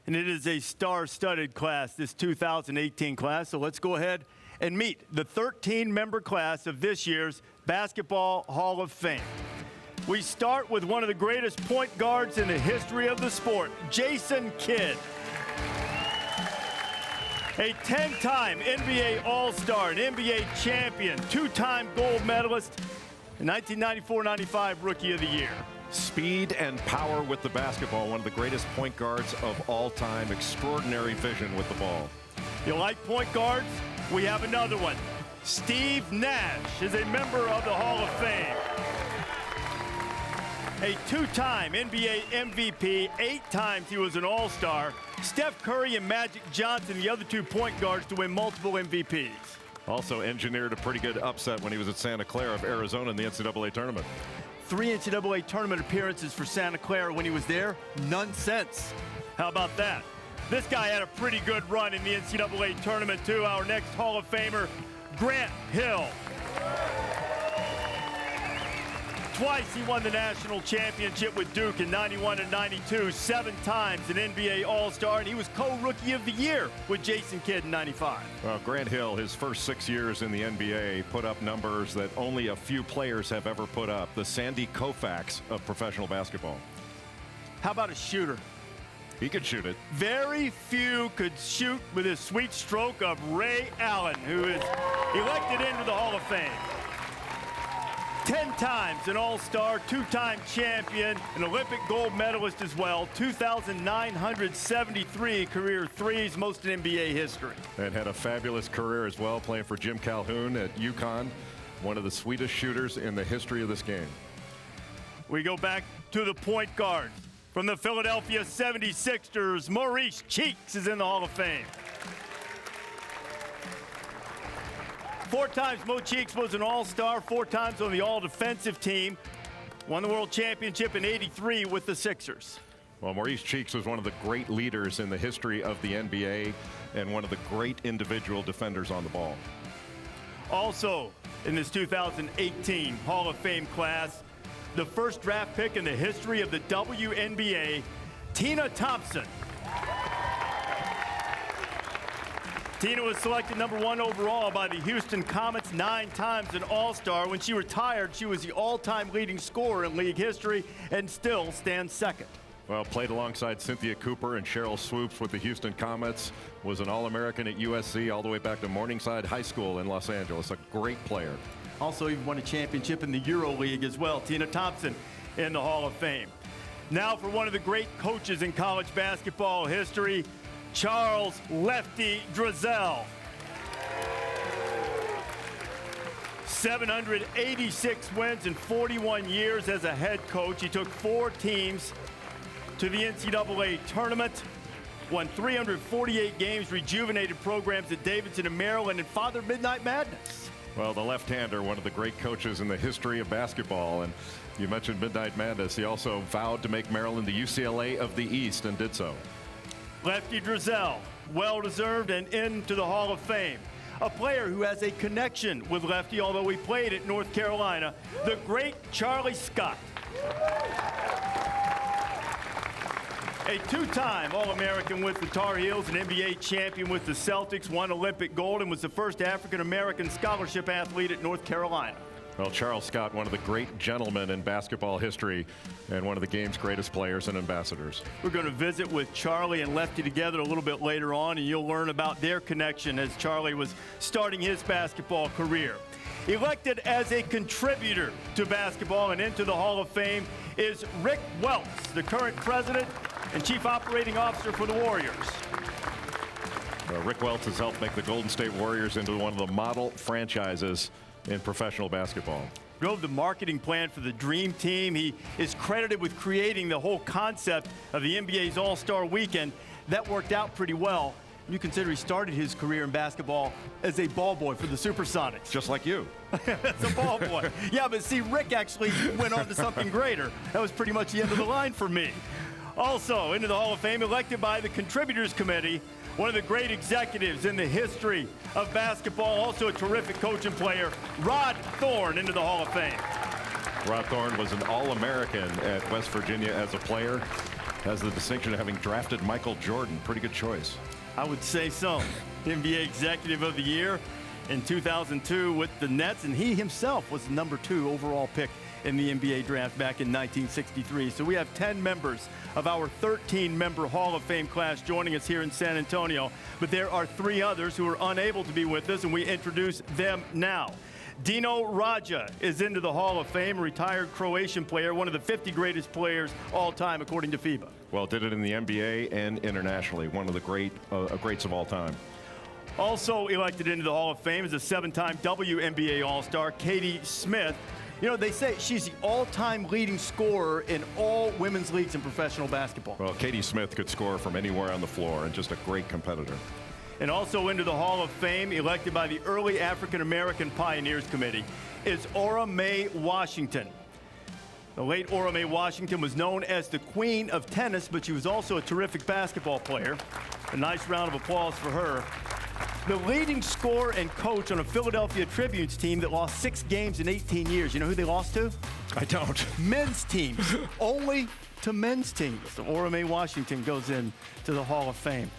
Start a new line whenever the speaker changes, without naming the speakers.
And it is a star-studded class, this 2018 class. So let's go ahead and meet the 13-member class of this year's Basketball Hall of Fame. We start with one of the greatest point guards in the history of the sport, Jason Kidd. A 10-time NBA All-Star, an NBA champion, two-time gold medalist, and 1994-95 Rookie of the Year.
Speed and power with the basketball, one of the greatest point guards of all time. Extraordinary vision with the ball.
You like point guards? We have another one. Steve Nash is a member of the Hall of Fame. A two-time NBA MVP, 8 times he was an All-Star. Steph Curry and Magic Johnson, the other 2 point guards to win multiple MVPs.
Also engineered a pretty good upset when he was at Santa Clara of Arizona in the NCAA tournament.
3 NCAA tournament appearances for Santa Clara when he was there, none since. How about that? This guy had a pretty good run in the NCAA tournament too. Our next Hall of Famer, Grant Hill. Twice he won the national championship with Duke in 91 and 92, 7 times an NBA All-Star, and he was co-Rookie of the Year with Jason Kidd in 95.
Well, Grant Hill, his first 6 years in the NBA, put up numbers that only a few players have ever put up. The Sandy Koufax of professional basketball.
How about a shooter?
He could shoot it.
Very few could shoot with his sweet stroke of Ray Allen, who is elected into the Hall of Fame. 10 times an All-Star, 2-time champion, an Olympic gold medalist as well, 2,973 career threes, most in NBA history.
And had a fabulous career as well, playing for Jim Calhoun at UConn, one of the sweetest shooters in the history of this game.
We go back to the point guard. From the Philadelphia 76ers, Maurice Cheeks is in the Hall of Fame. 4 times Mo Cheeks was an All-Star, 4 times on the All-Defensive team. Won the World Championship in '83 with the Sixers.
Well, Maurice Cheeks was one of the great leaders in the history of the NBA and one of the great individual defenders on the ball.
Also, in this 2018 Hall of Fame class, the first draft pick in the history of the WNBA, Tina Thompson. Tina was selected #1 overall by the Houston Comets, 9 times an All-Star. When she retired, she was the all-time leading scorer in league history and still stands second.
Well, played alongside Cynthia Cooper and Cheryl Swoops with the Houston Comets, was an All-American at USC all the way back to Morningside High School in Los Angeles. A great player.
Also even won a championship in the EuroLeague as well. Tina Thompson in the Hall of Fame. Now for one of the great coaches in college basketball history, Charles Lefty Driesell. 786 wins in 41 years as a head coach. He took 4 teams to the NCAA tournament, won 348 games, rejuvenated programs at Davidson and Maryland, and fathered Midnight Madness.
Well, the left-hander, one of the great coaches in the history of basketball. And you mentioned Midnight Madness. He also vowed to make Maryland the UCLA of the East and did so.
Lefty Driesell, well-deserved and into the Hall of Fame. A player who has a connection with Lefty, although he played at North Carolina, the great Charlie Scott. A 2-time All-American with the Tar Heels, an NBA champion with the Celtics, won Olympic gold, and was the first African-American scholarship athlete at North Carolina.
Well, Charles Scott, one of the great gentlemen in basketball history and one of the game's greatest players and ambassadors.
We're going to visit with Charlie and Lefty together a little bit later on, and you'll learn about their connection as Charlie was starting his basketball career. Elected as a contributor to basketball and into the Hall of Fame is Rick Welts, the current president and chief operating officer for the Warriors.
Rick Welts has helped make the Golden State Warriors into one of the model franchises in professional basketball.
Drove the marketing plan for the Dream Team. He is credited with creating the whole concept of the NBA's All-Star Weekend. That worked out pretty well. You consider he started his career in basketball as a ball boy for the Supersonics.
Just like you.
As a ball boy. Yeah, but see, Rick actually went on to something greater. That was pretty much the end of the line for me. Also, into the Hall of Fame, elected by the Contributors Committee, one of the great executives in the history of basketball, also a terrific coach and player, Rod Thorn, into the Hall of Fame.
Rod Thorn was an All-American at West Virginia as a player. has the distinction of having drafted Michael Jordan. Pretty good choice.
I would say so. NBA Executive of the Year in 2002 with the Nets, and he himself was the number 2 overall pick in the NBA draft back in 1963. So we have 10 members of our 13-member Hall of Fame class joining us here in San Antonio, but there are 3 others who are unable to be with us, and we introduce them now. Dino Radja is into the Hall of Fame, a retired Croatian player, one of the 50 greatest players all time, according to FIBA.
Well, did it in the NBA and internationally. One of the greats of all time.
Also elected into the Hall of Fame is a 7-time WNBA All-Star, Katie Smith. You know, they say she's the all-time leading scorer in all women's leagues in professional basketball.
Well, Katie Smith could score from anywhere on the floor and just a great competitor.
And also into the Hall of Fame, elected by the Early African American Pioneers Committee, is Ora Mae Washington. The late Ora Mae Washington was known as the Queen of Tennis, but she was also a terrific basketball player. A nice round of applause for her. The leading scorer and coach on a Philadelphia Tribunes team that lost 6 games in 18 years. You know who they lost to?
I don't.
Men's teams. Only to men's teams. So Ora Mae Washington goes in to the Hall of Fame.